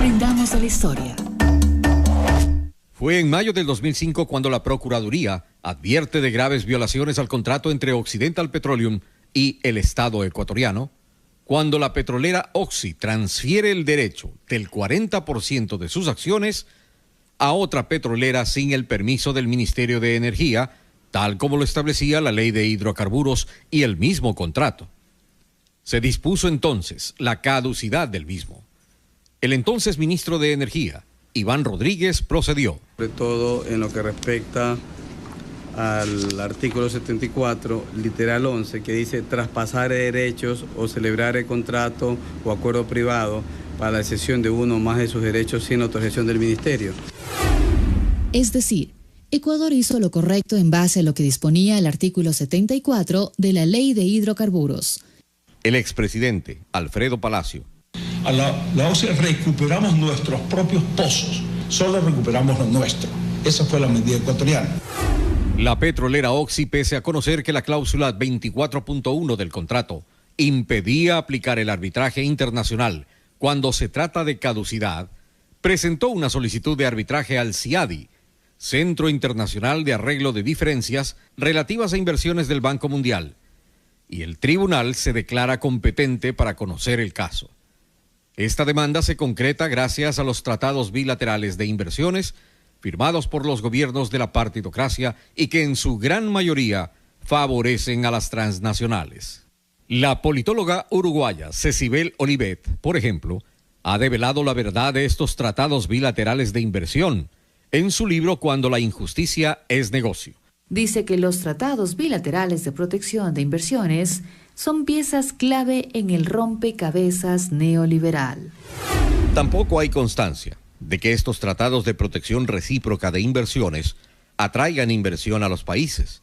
Aprendamos de la historia. Fue en mayo del 2005 cuando la Procuraduría advierte de graves violaciones al contrato entre Occidental Petroleum y el Estado ecuatoriano, cuando la petrolera Oxy transfiere el derecho del 40% de sus acciones a otra petrolera sin el permiso del Ministerio de Energía, tal como lo establecía la Ley de Hidrocarburos y el mismo contrato. Se dispuso entonces la caducidad del mismo. El entonces ministro de Energía, Iván Rodríguez, procedió. Sobre todo en lo que respecta al artículo 74, literal 11, que dice traspasar derechos o celebrar el contrato o acuerdo privado para la cesión de uno o más de sus derechos sin autorización del ministerio. Es decir, Ecuador hizo lo correcto en base a lo que disponía el artículo 74 de la Ley de Hidrocarburos. El expresidente Alfredo Palacio. A la OCE recuperamos nuestros propios pozos, solo recuperamos lo nuestro. Esa fue la medida ecuatoriana. La petrolera Oxy, pese a conocer que la cláusula 24.1 del contrato impedía aplicar el arbitraje internacional cuando se trata de caducidad, presentó una solicitud de arbitraje al CIADI, Centro Internacional de Arreglo de Diferencias relativas a inversiones del Banco Mundial, y el tribunal se declara competente para conocer el caso. Esta demanda se concreta gracias a los tratados bilaterales de inversiones firmados por los gobiernos de la partidocracia y que en su gran mayoría favorecen a las transnacionales. La politóloga uruguaya Cecibel Olivet, por ejemplo, ha develado la verdad de estos tratados bilaterales de inversión en su libro Cuando la injusticia es negocio. Dice que los tratados bilaterales de protección de inversiones son piezas clave en el rompecabezas neoliberal. Tampoco hay constancia de que estos tratados de protección recíproca de inversiones atraigan inversión a los países.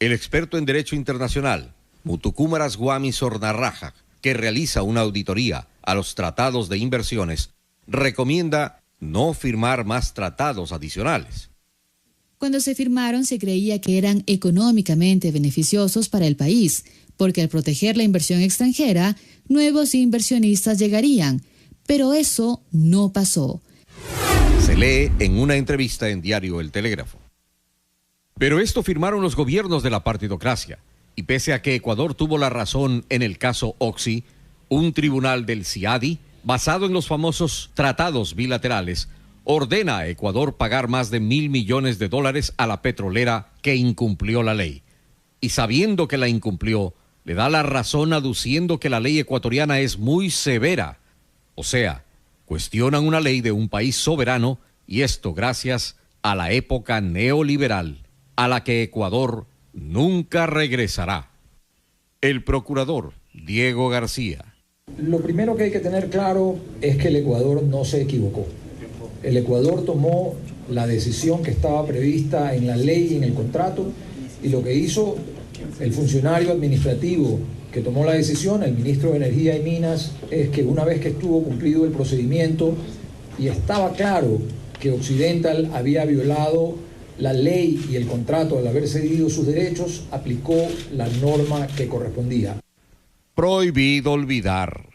El experto en Derecho Internacional, Mutucumaras Guami Sornarraja, que realiza una auditoría a los tratados de inversiones, recomienda no firmar más tratados adicionales. Cuando se firmaron se creía que eran económicamente beneficiosos para el país, porque al proteger la inversión extranjera, nuevos inversionistas llegarían, pero eso no pasó. Se lee en una entrevista en diario El Telégrafo. Pero esto firmaron los gobiernos de la partidocracia, y pese a que Ecuador tuvo la razón en el caso Oxy, un tribunal del CIADI, basado en los famosos tratados bilaterales, ordena a Ecuador pagar más de $1.000 millones a la petrolera que incumplió la ley. Y sabiendo que la incumplió, le da la razón aduciendo que la ley ecuatoriana es muy severa. O sea, cuestionan una ley de un país soberano, y esto gracias a la época neoliberal, a la que Ecuador nunca regresará. El procurador Diego García. Lo primero que hay que tener claro es que el Ecuador no se equivocó. El Ecuador tomó la decisión que estaba prevista en la ley y en el contrato, y lo que hizo el funcionario administrativo que tomó la decisión, el ministro de Energía y Minas, es que una vez que estuvo cumplido el procedimiento y estaba claro que Occidental había violado la ley y el contrato al haber cedido sus derechos, aplicó la norma que correspondía. Prohibido olvidar.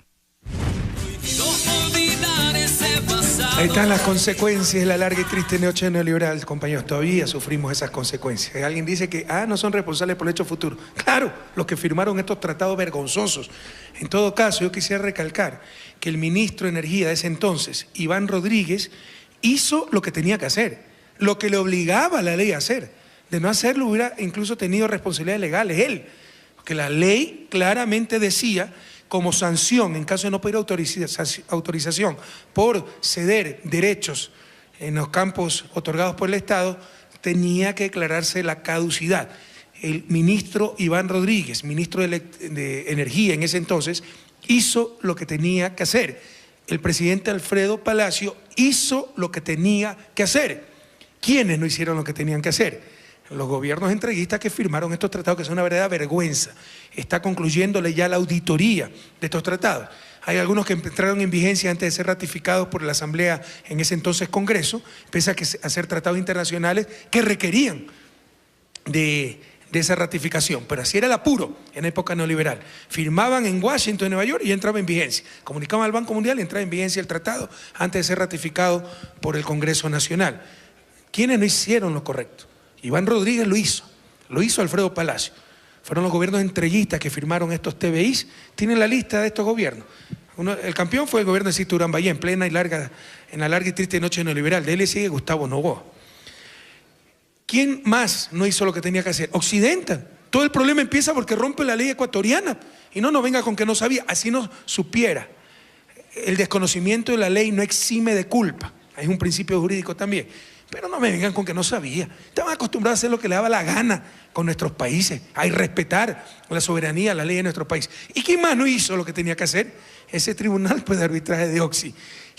Ahí están las consecuencias de la larga y triste noche neoliberal, compañeros. Todavía sufrimos esas consecuencias. Alguien dice que no son responsables por el hecho futuro. Claro, los que firmaron estos tratados vergonzosos. En todo caso, yo quisiera recalcar que el ministro de Energía de ese entonces, Iván Rodríguez, hizo lo que tenía que hacer, lo que le obligaba a la ley a hacer. De no hacerlo hubiera incluso tenido responsabilidades legales él, porque la ley claramente decía, como sanción en caso de no pedir autorización por ceder derechos en los campos otorgados por el Estado, tenía que declararse la caducidad. El ministro Iván Rodríguez, ministro de Energía en ese entonces, hizo lo que tenía que hacer. El presidente Alfredo Palacio hizo lo que tenía que hacer. ¿Quiénes no hicieron lo que tenían que hacer? Los gobiernos entreguistas que firmaron estos tratados, que son una verdadera vergüenza. Está concluyéndole ya la auditoría de estos tratados. Hay algunos que entraron en vigencia antes de ser ratificados por la Asamblea en ese entonces Congreso, pese a ser tratados internacionales que requerían de de esa ratificación, pero así era el apuro en época neoliberal. Firmaban en Washington, en Nueva York, y entraba en vigencia. Comunicaban al Banco Mundial y entraba en vigencia el tratado antes de ser ratificado por el Congreso Nacional. ¿Quiénes no hicieron lo correcto? Iván Rodríguez lo hizo Alfredo Palacio. Fueron los gobiernos entreguistas que firmaron estos TBIs. Tienen la lista de estos gobiernos. El campeón fue el gobierno de Sixto Durán Ballén, en la larga y triste noche neoliberal. De él le sigue Gustavo Noboa. ¿Quién más no hizo lo que tenía que hacer? Occidental. Todo el problema empieza porque rompe la ley ecuatoriana. Y no nos venga con que no sabía, así no supiera. El desconocimiento de la ley no exime de culpa. Es un principio jurídico también. Pero no me vengan con que no sabía. Estaban acostumbrados a hacer lo que le daba la gana con nuestros países, a irrespetar la soberanía, la ley de nuestro país. ¿Y quién más no hizo lo que tenía que hacer? Ese tribunal de arbitraje de Oxy,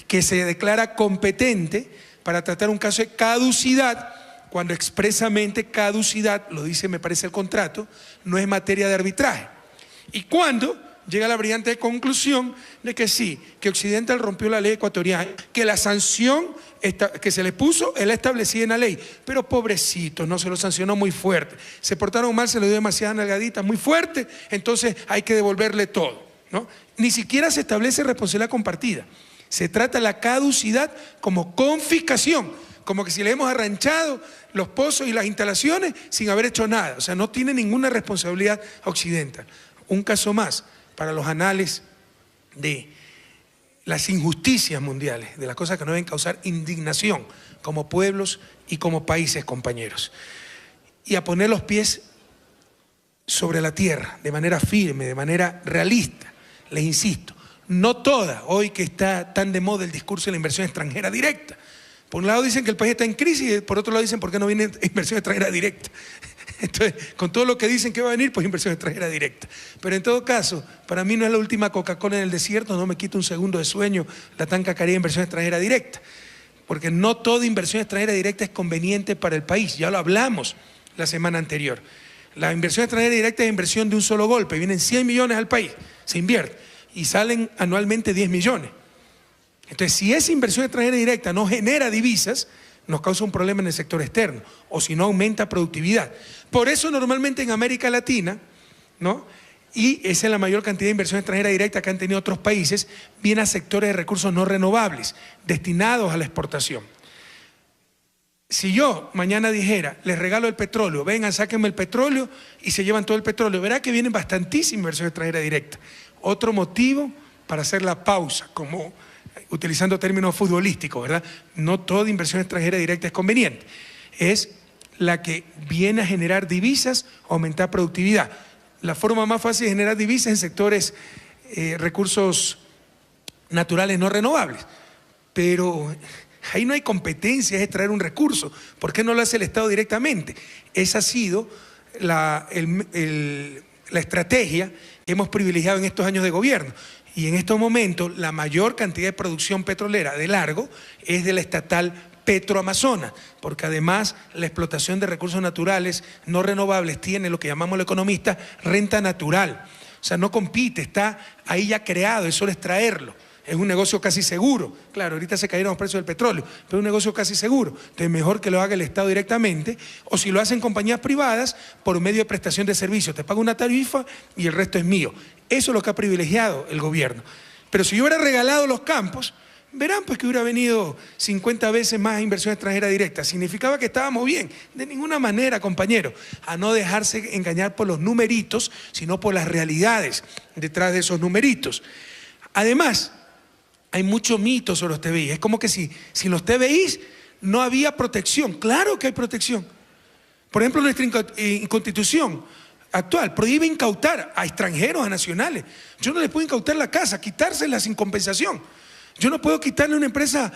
que se declara competente para tratar un caso de caducidad, cuando expresamente caducidad, lo dice me parece el contrato, no es materia de arbitraje. Y cuando llega a la brillante conclusión de que sí, que Occidental rompió la ley ecuatoriana, que la sanción que se le puso, él la establecía en la ley, pero pobrecitos, no se lo sancionó muy fuerte, se portaron mal, se le dio demasiadas nalgaditas muy fuerte, entonces hay que devolverle todo, ¿no? Ni siquiera se establece responsabilidad compartida, se trata la caducidad como confiscación, como que si le hemos arranchado los pozos y las instalaciones sin haber hecho nada, o sea, no tiene ninguna responsabilidad Occidental. Un caso más para los anales de las injusticias mundiales, de las cosas que nos deben causar indignación como pueblos y como países, compañeros. Y a poner los pies sobre la tierra, de manera firme, de manera realista. Les insisto, no toda, hoy que está tan de moda el discurso de la inversión extranjera directa. Por un lado dicen que el país está en crisis y por otro lado dicen por qué no viene inversión extranjera directa. Entonces, con todo lo que dicen que va a venir, pues inversión extranjera directa. Pero en todo caso, para mí no es la última Coca-Cola en el desierto, no me quita un segundo de sueño la tan cacaría inversión extranjera directa. Porque no toda inversión extranjera directa es conveniente para el país, ya lo hablamos la semana anterior. La inversión extranjera directa es inversión de un solo golpe, vienen 100 millones al país, se invierte y salen anualmente 10 millones. Entonces, si esa inversión extranjera directa no genera divisas, nos causa un problema en el sector externo, o si no aumenta productividad. Por eso normalmente en América Latina, ¿no? Y esa es la mayor cantidad de inversión extranjera directa que han tenido otros países, viene a sectores de recursos no renovables, destinados a la exportación. Si yo mañana dijera, les regalo el petróleo, vengan, sáquenme el petróleo y se llevan todo el petróleo, verá que viene bastantísima inversión extranjera directa. Otro motivo para hacer la pausa, como utilizando términos futbolísticos, ¿verdad? No toda inversión extranjera directa es conveniente. Es la que viene a generar divisas, aumentar productividad. La forma más fácil de generar divisas en sectores, recursos naturales no renovables. Pero ahí no hay competencia, es extraer un recurso. ¿Por qué no lo hace el Estado directamente? Esa ha sido la estrategia que hemos privilegiado en estos años de gobierno. Y en estos momentos la mayor cantidad de producción petrolera de largo es de la estatal Petroamazonas, porque además la explotación de recursos naturales no renovables tiene lo que llamamos los economistas renta natural. O sea, no compite, está ahí ya creado, es solo extraerlo. Es un negocio casi seguro. Claro, ahorita se cayeron los precios del petróleo, pero es un negocio casi seguro. Entonces, mejor que lo haga el Estado directamente, o si lo hacen compañías privadas, por medio de prestación de servicios. Te pago una tarifa y el resto es mío. Eso es lo que ha privilegiado el gobierno. Pero si yo hubiera regalado los campos, verán pues que hubiera venido 50 veces más inversión extranjera directa. Significaba que estábamos bien. De ninguna manera, compañeros, a no dejarse engañar por los numeritos, sino por las realidades detrás de esos numeritos. Además, hay mucho mito sobre los TBI. Es como que sin los TBI no había protección. Claro que hay protección. Por ejemplo, nuestra Constitución actual prohíbe incautar a extranjeros, a nacionales. Yo no les puedo incautar la casa, quitársela sin compensación. Yo no puedo quitarle a una empresa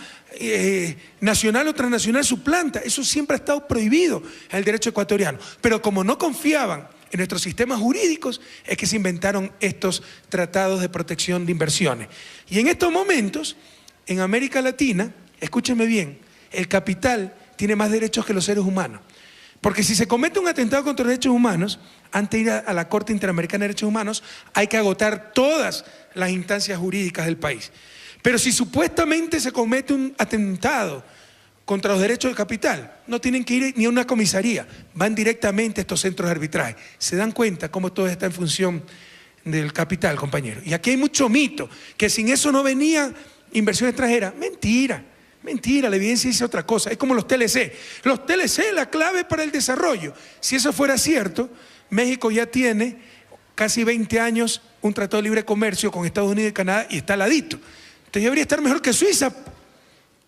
nacional o transnacional su planta. Eso siempre ha estado prohibido en el derecho ecuatoriano. Pero como no confiaban en nuestros sistemas jurídicos, es que se inventaron estos tratados de protección de inversiones. Y en estos momentos, en América Latina, escúchenme bien, el capital tiene más derechos que los seres humanos. Porque si se comete un atentado contra los derechos humanos, antes de ir a la Corte Interamericana de Derechos Humanos, hay que agotar todas las instancias jurídicas del país. Pero si supuestamente se comete un atentado contra los derechos del capital. No tienen que ir ni a una comisaría, van directamente a estos centros de arbitraje. Se dan cuenta cómo todo está en función del capital, compañero. Y aquí hay mucho mito, que sin eso no venía inversión extranjera. Mentira, mentira, la evidencia dice otra cosa. Es como los TLC. Los TLC, la clave para el desarrollo. Si eso fuera cierto, México ya tiene casi 20 años un tratado de libre comercio con Estados Unidos y Canadá y está al ladito. Entonces debería estar mejor que Suiza.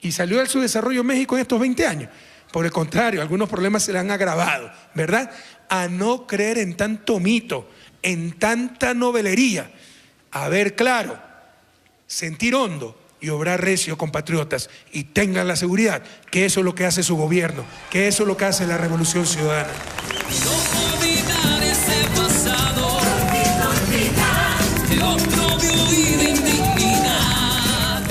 Y salió del subdesarrollo México en estos 20 años. Por el contrario, algunos problemas se le han agravado, ¿verdad? A no creer en tanto mito, en tanta novelería. A ver claro, sentir hondo y obrar recio, compatriotas. Y tengan la seguridad que eso es lo que hace su gobierno, que eso es lo que hace la Revolución Ciudadana. No olvidar ese pasado, de oprobio y de indignidad.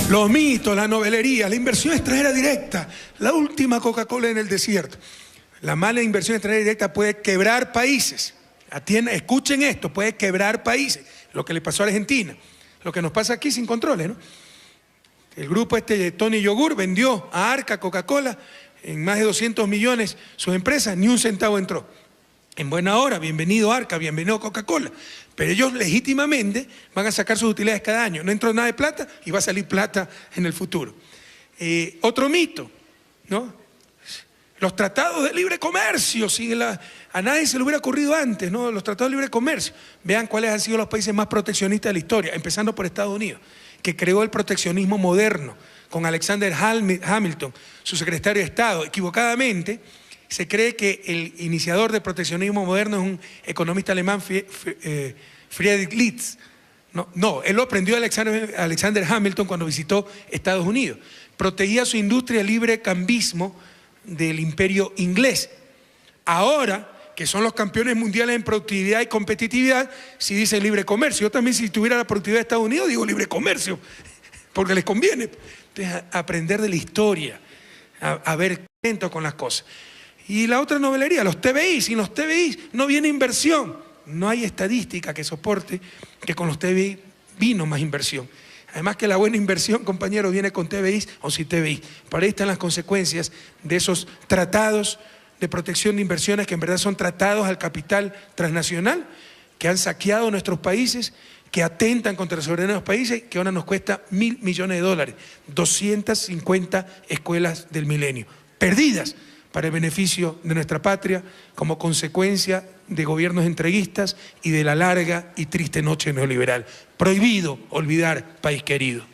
Los mitos, la novelería, la inversión extranjera directa, la última Coca-Cola en el desierto. La mala inversión extranjera directa puede quebrar países. Escuchen esto, puede quebrar países. Lo que le pasó a Argentina, lo que nos pasa aquí sin controles, ¿no? El grupo Tony Yogur vendió a Arca Coca-Cola en más de 200 millones sus empresas, ni un centavo entró. En buena hora, bienvenido Arca, bienvenido Coca-Cola. Pero ellos legítimamente van a sacar sus utilidades cada año. No entró nada de plata y va a salir plata en el futuro. Otro mito, ¿no? Los tratados de libre comercio, a nadie se le hubiera ocurrido antes, ¿no? Los tratados de libre comercio. Vean cuáles han sido los países más proteccionistas de la historia, empezando por Estados Unidos, que creó el proteccionismo moderno con Alexander Hamilton, su secretario de Estado. Equivocadamente, se cree que el iniciador del proteccionismo moderno es un economista alemán, Friedrich List. No, él lo aprendió de Alexander Hamilton cuando visitó Estados Unidos. Protegía su industria libre cambismo del imperio inglés. Ahora, que son los campeones mundiales en productividad y competitividad, si dicen libre comercio. Yo también, si tuviera la productividad de Estados Unidos, digo libre comercio, porque les conviene. Entonces, aprender de la historia, a ver atento con las cosas. Y la otra novelería, los TBI. Sin los TBI no viene inversión. No hay estadística que soporte que con los TBI vino más inversión. Además que la buena inversión, compañeros, viene con TBI o sin TBI. Para ahí están las consecuencias de esos tratados de protección de inversiones que en verdad son tratados al capital transnacional, que han saqueado nuestros países, que atentan contra la soberanía de los países, que ahora nos cuesta $1.000 millones, 250 escuelas del milenio, perdidas para el beneficio de nuestra patria, como consecuencia de gobiernos entreguistas y de la larga y triste noche neoliberal. Prohibido olvidar, país querido.